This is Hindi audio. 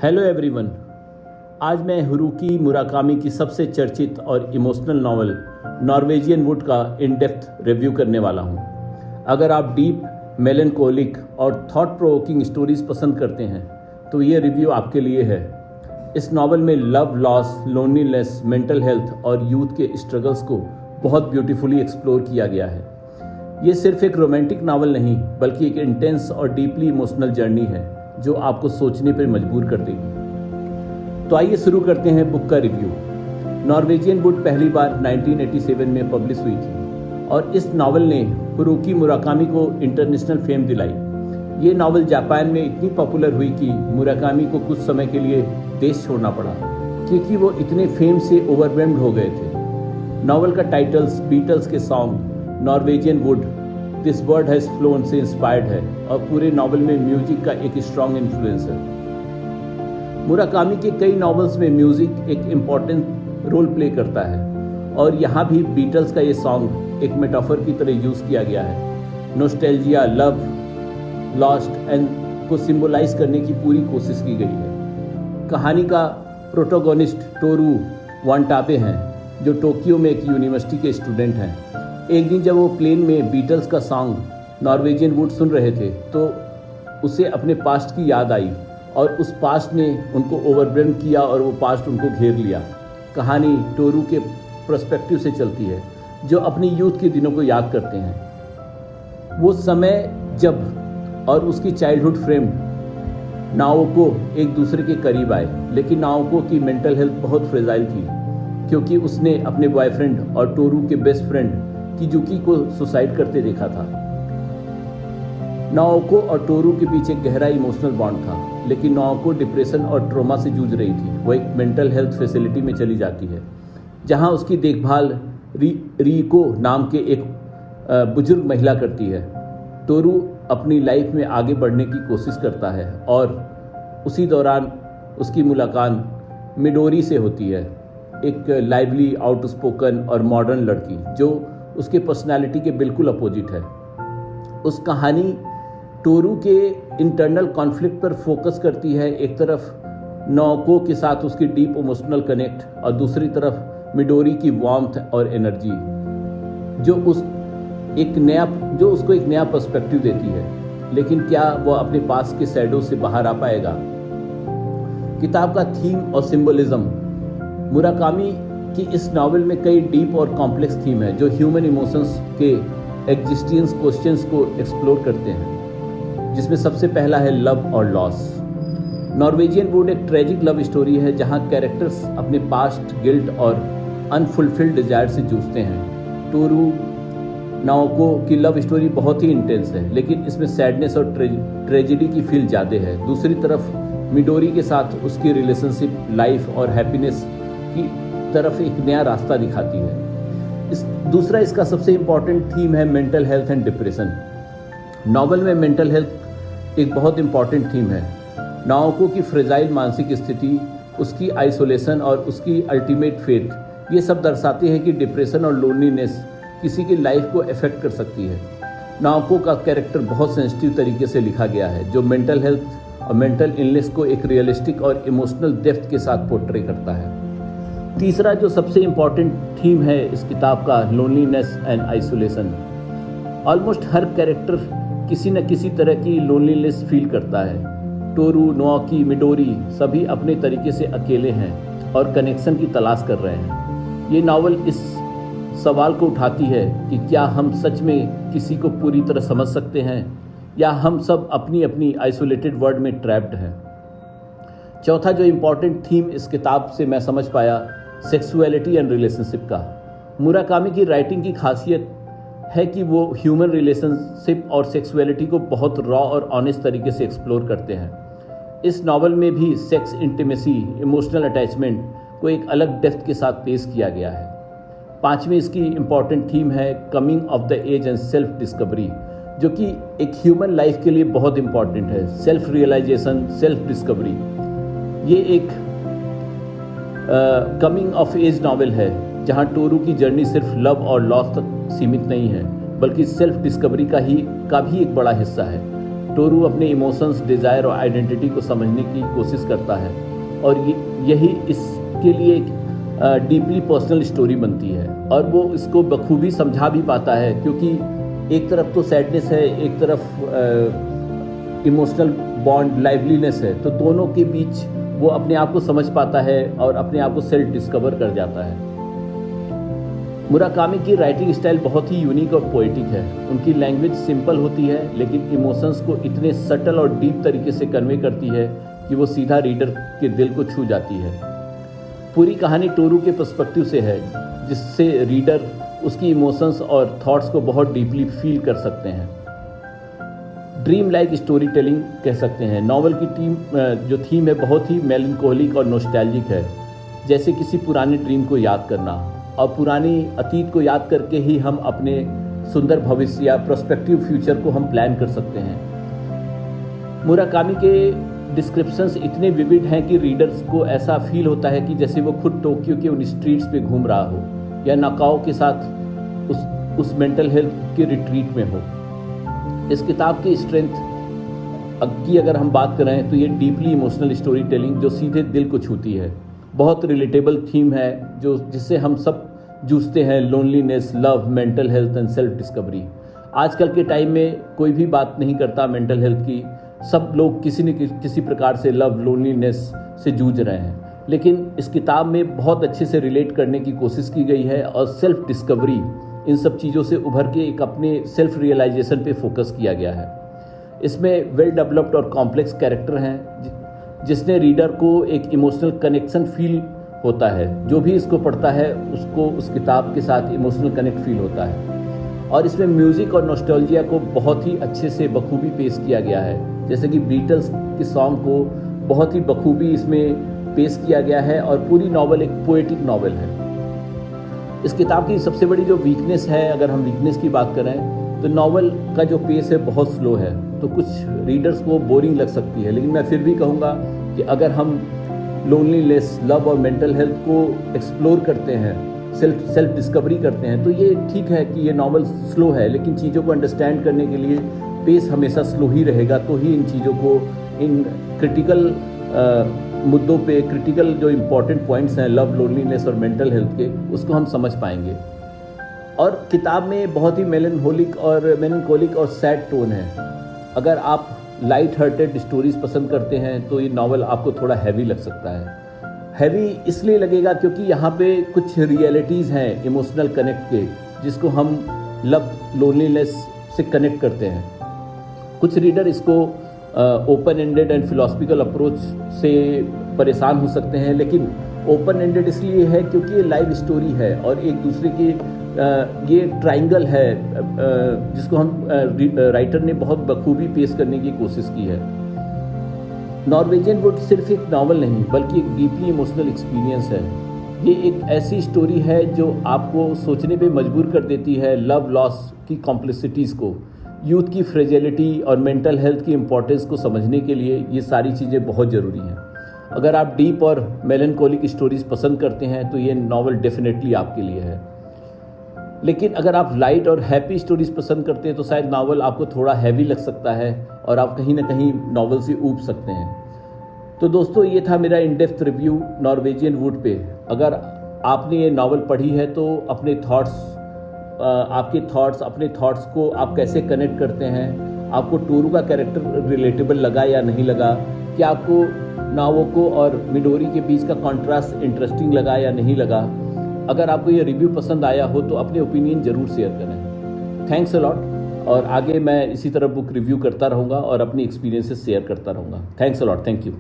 Hello everyone. आज मैं हारुकी मुराकामी की सबसे चर्चित और इमोशनल नॉवल नॉर्वेजियन वुड का इन डेप्थ रिव्यू करने वाला हूँ। अगर आप डीप, मेलनकोलिक और थॉट प्रोवोकिंग स्टोरीज पसंद करते हैं तो ये रिव्यू आपके लिए है। इस नॉवल में love, loss, loneliness, mental health और यूथ के स्ट्रगल्स को बहुत ब्यूटीफुली एक्सप्लोर किया गया है। ये सिर्फ एक रोमांटिक नॉवल नहीं बल्कि एक इंटेंस और डीपली इमोशनल जर्नी है जो आपको सोचने पर मजबूर कर देगी। तो आइए शुरू करते हैं बुक का रिव्यू। नॉर्वेजियन वुड पहली बार 1987 में पब्लिश हुई थी और इस नॉवल ने हारुकी मुराकामी को इंटरनेशनल फेम दिलाई। ये नॉवल जापान में इतनी पॉपुलर हुई कि मुराकामी को कुछ समय के लिए देश छोड़ना पड़ा क्योंकि वो इतने फेम से ओवरवेल्म्ड हो गए थे। नॉवल का टाइटल्स बीटल्स के song Norwegian wood this bird has phloem से इंस्पायर्ड है और पूरे नॉवल में म्यूजिक का एक स्ट्रॉन्ग इन्फ्लुएंस है। मुराकामी के कई नॉवेल्स में म्यूजिक एक इम्पॉर्टेंट रोल प्ले करता है और यहाँ भी बीटल्स का ये सॉन्ग एक मेटाफर की तरह यूज किया गया है। नोस्टैल्जिया, लव, लॉस्ट एंड को सिंबलाइज करने की पूरी कोशिश की गई है। कहानी का प्रोटोगोनिस्ट टोरू वांटाबे हैं जो टोक्यो में एक यूनिवर्सिटी के स्टूडेंट हैं। एक दिन जब वो प्लेन में बीटल्स का सॉन्ग नॉर्वेजियन वुड सुन रहे थे तो उसे अपने पास्ट की याद आई और उस पास्ट ने उनको ओवरवेल्म किया और वो पास्ट उनको घेर लिया। कहानी टोरू के पर्सपेक्टिव से चलती है जो अपनी यूथ के दिनों को याद करते हैं। वो समय जब और उसकी चाइल्डहुड फ्रेंड नाओको एक दूसरे के करीब आए, लेकिन नाओको की मेंटल हेल्थ बहुत फ्रेजाइल थी क्योंकि उसने अपने बॉयफ्रेंड और टोरू के बेस्ट फ्रेंड किजुकी को सुसाइड करते देखा था। नाओको और टोरू के बीच एक गहरा इमोशनल बॉन्ड था, लेकिन नाओको डिप्रेशन और ट्रॉमा से जूझ रही थी। वो एक मेंटल हेल्थ फैसिलिटी में चली जाती है जहां उसकी देखभाल रीको नाम के एक बुजुर्ग महिला करती है। टोरू अपनी लाइफ में आगे बढ़ने की कोशिश करता है और उसी दौरान उसकी मुलाकात मिडोरी से होती है, एक लाइवली, आउटस्पोकन और मॉडर्न लड़की जो उसके पर्सनालिटी के बिल्कुल अपोजिट है। उस कहानी टोरू के इंटरनल कॉन्फ्लिक्ट पर फोकस करती है। एक तरफ नाओको के साथ उसकी डीप इमोशनल कनेक्ट और दूसरी तरफ मिडोरी की वार्मथ और एनर्जी जो उसको एक नया पर्सपेक्टिव देती है। लेकिन क्या वह अपने पास के शैडो से बाहर आ पाएगा? किताब का थीम और सिंबलिज्म। मुराकामी कि इस नॉवल में कई डीप और कॉम्प्लेक्स थीम है जो ह्यूमन इमोशंस के एग्जिस्टेंस क्वेश्चंस को एक्सप्लोर करते हैं, जिसमें सबसे पहला है लव और लॉस। नॉर्वेजियन वुड एक ट्रेजिक लव स्टोरी है जहां कैरेक्टर्स अपने पास्ट, गिल्ट और अनफुलफिल्ड डिजायर से जूझते हैं। टोरू नाओको की लव स्टोरी बहुत ही इंटेंस है, लेकिन इसमें सैडनेस और ट्रेजेडी की फील ज़्यादा है। दूसरी तरफ मिडोरी के साथ उसकी रिलेशनशिप लाइफ और हैप्पीनेस की तरफ एक नया रास्ता दिखाती है। दूसरा इसका सबसे इम्पॉर्टेंट थीम है mental health and depression. Novel में मेंटल हेल्थ एक बहुत इम्पॉर्टेंट थीम है। नाओको की फ्रेजाइल मानसिक स्थिति, उसकी आइसोलेशन और उसकी अल्टीमेट फेथ, ये सब दर्शाते हैं कि डिप्रेशन और लोनलीनेस किसी की लाइफ को अफेक्ट कर सकती है। नाओको का कैरेक्टर बहुत सेंसिटिव तरीके से लिखा गया है जो मेंटल हेल्थ और मेंटल इलनेस को एक रियलिस्टिक और इमोशनल डेप्थ के साथ पोर्ट्रे करता है। तीसरा जो सबसे इम्पॉर्टेंट थीम है इस किताब का, loneliness and isolation. Almost her character किसी न किसी तरह की लोनलीनेस फील करता है। टोरू, नाओकी, मिडोरी सभी अपने तरीके से अकेले हैं और कनेक्शन की तलाश कर रहे हैं। ये नावल इस सवाल को उठाती है कि क्या हम सच में किसी को पूरी तरह समझ सकते हैं या हम सब अपनी अपनी आइसोलेटेड वर्ल्ड में ट्रैप्ड हैं। चौथा जो इम्पॉर्टेंट थीम इस किताब से मैं समझ पाया, सेक्सुअलिटी एंड रिलेशनशिप का। मुराकामी की राइटिंग की खासियत है कि वो ह्यूमन रिलेशनशिप और सेक्सुअलिटी को बहुत रॉ और ऑनेस्ट तरीके से एक्सप्लोर करते हैं। इस नॉवल में भी सेक्स, इंटीमेसी, इमोशनल अटैचमेंट को एक अलग डेप्थ के साथ पेश किया गया है। पांचवी इसकी इम्पॉर्टेंट थीम है coming of the age and self discovery, जो कि एक ह्यूमन लाइफ के लिए बहुत इंपॉर्टेंट है। Self realisation, self discovery. ये एक कमिंग ऑफ एज नॉवेल है जहां टोरू की जर्नी सिर्फ लव और लॉस तक सीमित नहीं है बल्कि सेल्फ डिस्कवरी का भी एक बड़ा हिस्सा है। टोरू अपने इमोशंस, डिज़ायर और आइडेंटिटी को समझने की कोशिश करता है और यही इसके लिए एक डीपली पर्सनल स्टोरी बनती है और वो इसको बखूबी समझा भी पाता है, क्योंकि एक तरफ तो सैडनेस है, एक तरफ इमोशनल बॉन्ड, लाइवलीनेस है, तो दोनों के बीच वो अपने आप को समझ पाता है और अपने आप को सेल्फ डिस्कवर कर जाता है। मुराकामी की राइटिंग स्टाइल बहुत ही यूनिक और पोएटिक है। उनकी लैंग्वेज सिंपल होती है लेकिन इमोशंस को इतने सटल और डीप तरीके से कन्वे करती है कि वो सीधा रीडर के दिल को छू जाती है। पूरी कहानी टोरू के पर्सपेक्टिव से है, जिससे रीडर उसकी इमोशंस और थॉट्स को बहुत डीपली फील कर सकते हैं। ड्रीम लाइक स्टोरी टेलिंग कह सकते हैं। नॉवल की जो थीम है बहुत ही मेलनकोलिक और नॉस्टैल्जिक है, जैसे किसी पुराने ड्रीम को याद करना, और पुरानी अतीत को याद करके ही हम अपने सुंदर भविष्य या प्रोस्पेक्टिव फ्यूचर को हम प्लान कर सकते हैं। मुराकामी के डिस्क्रिप्शंस इतने विविड हैं कि रीडर्स को ऐसा फील होता है कि जैसे वो खुद टोक्यो के उन स्ट्रीट्स पे घूम रहा हो या नाकाओ के साथ उस मेंटल हेल्थ के रिट्रीट में हो। इस किताब की स्ट्रेंथ की अगर हम बात करें तो ये डीपली इमोशनल स्टोरी टेलिंग जो सीधे दिल को छूती है, बहुत रिलेटेबल थीम है जिससे हम सब जूझते हैं, loneliness, love, mental health and self discovery. आजकल के टाइम में कोई भी बात नहीं करता मेंटल हेल्थ की, सब लोग किसी न किसी प्रकार से लव, लोनलीनेस से जूझ रहे हैं, लेकिन इस किताब में बहुत अच्छे से रिलेट करने की कोशिश की गई है और सेल्फ डिस्कवरी, इन सब चीज़ों से उभर के एक अपने सेल्फ रियलाइजेशन पे फोकस किया गया है। इसमें वेल डेवलप्ड और कॉम्प्लेक्स कैरेक्टर हैं जिसने रीडर को एक इमोशनल कनेक्शन फील होता है। जो भी इसको पढ़ता है उसको उस किताब के साथ इमोशनल कनेक्ट फील होता है। और इसमें म्यूज़िक और नॉस्टैल्जिया को बहुत ही अच्छे से बखूबी पेश किया गया है, जैसे कि बीटल्स के सॉन्ग को बहुत ही बखूबी इसमें पेश किया गया है और पूरी नॉवल एक पोएटिक नॉवल है। इस किताब की सबसे बड़ी जो वीकनेस है, अगर हम वीकनेस की बात करें तो नॉवल का जो पेस है बहुत स्लो है, तो कुछ रीडर्स को बोरिंग लग सकती है। लेकिन मैं फिर भी कहूँगा कि अगर हम लोनलीनेस, लव और मेंटल हेल्थ को एक्सप्लोर करते हैं, सेल्फ डिस्कवरी करते हैं, तो ये ठीक है कि ये नॉवल स्लो है, लेकिन चीज़ों को अंडरस्टैंड करने के लिए पेस हमेशा स्लो ही रहेगा, तो ही इन चीज़ों को, इन क्रिटिकल मुद्दों पे, क्रिटिकल जो इम्पोर्टेंट पॉइंट्स हैं लव, लोनलीनेस और मेंटल हेल्थ के, उसको हम समझ पाएंगे। और किताब में बहुत ही मेलनकोलिक और सैड टोन है। अगर आप लाइट हार्टेड स्टोरीज पसंद करते हैं तो ये नॉवल आपको थोड़ा हैवी लग सकता है। हैवी इसलिए लगेगा क्योंकि यहाँ पे कुछ रियलिटीज़ हैं इमोशनल कनेक्ट के, जिसको हम लव, लोनलीनेस से कनेक्ट करते हैं। कुछ रीडर इसको open ended and philosophical approach से परेशान हो सकते हैं, लेकिन ओपन एंडेड इसलिए है क्योंकि ये लाइव स्टोरी है और एक दूसरे की ये ट्रायंगल है जिसको हम राइटर ने बहुत बखूबी पेश करने की कोशिश की है। नॉर्वेजियन वुड सिर्फ एक नावल नहीं बल्कि एक डीपली इमोशनल एक्सपीरियंस है। ये एक ऐसी स्टोरी है जो आपको सोचने पे मजबूर कर देती है, लव लॉस की कॉम्प्लेक्सिटीज़ को, यूथ की फ्रेजिलिटी और मेंटल हेल्थ की इम्पोर्टेंस को समझने के लिए ये सारी चीज़ें बहुत ज़रूरी हैं। अगर आप डीप और मेलनकोलिक स्टोरीज पसंद करते हैं तो ये नावल डेफिनेटली आपके लिए है। लेकिन अगर आप लाइट और हैप्पी स्टोरीज पसंद करते हैं तो शायद नावल आपको थोड़ा हैवी लग सकता है और आप कहीं ना कहीं नावल से ऊब सकते हैं। तो दोस्तों, ये था मेरा in depth review Norwegian wood पे। अगर आपने ये नावल पढ़ी है तो अपने थॉट्स को आप कैसे कनेक्ट करते हैं? आपको टोरू का कैरेक्टर रिलेटेबल लगा या नहीं लगा? क्या आपको नाओको और मिडोरी के बीच का कॉन्ट्रास्ट इंटरेस्टिंग लगा या नहीं लगा? अगर आपको ये रिव्यू पसंद आया हो तो अपने ओपिनियन ज़रूर शेयर करें। Thanks a lot. और आगे मैं इसी तरह बुक रिव्यू करता रहूँगा और अपनी एक्सपीरियंसेस शेयर करता रहूँगा। Thanks a lot. Thank you.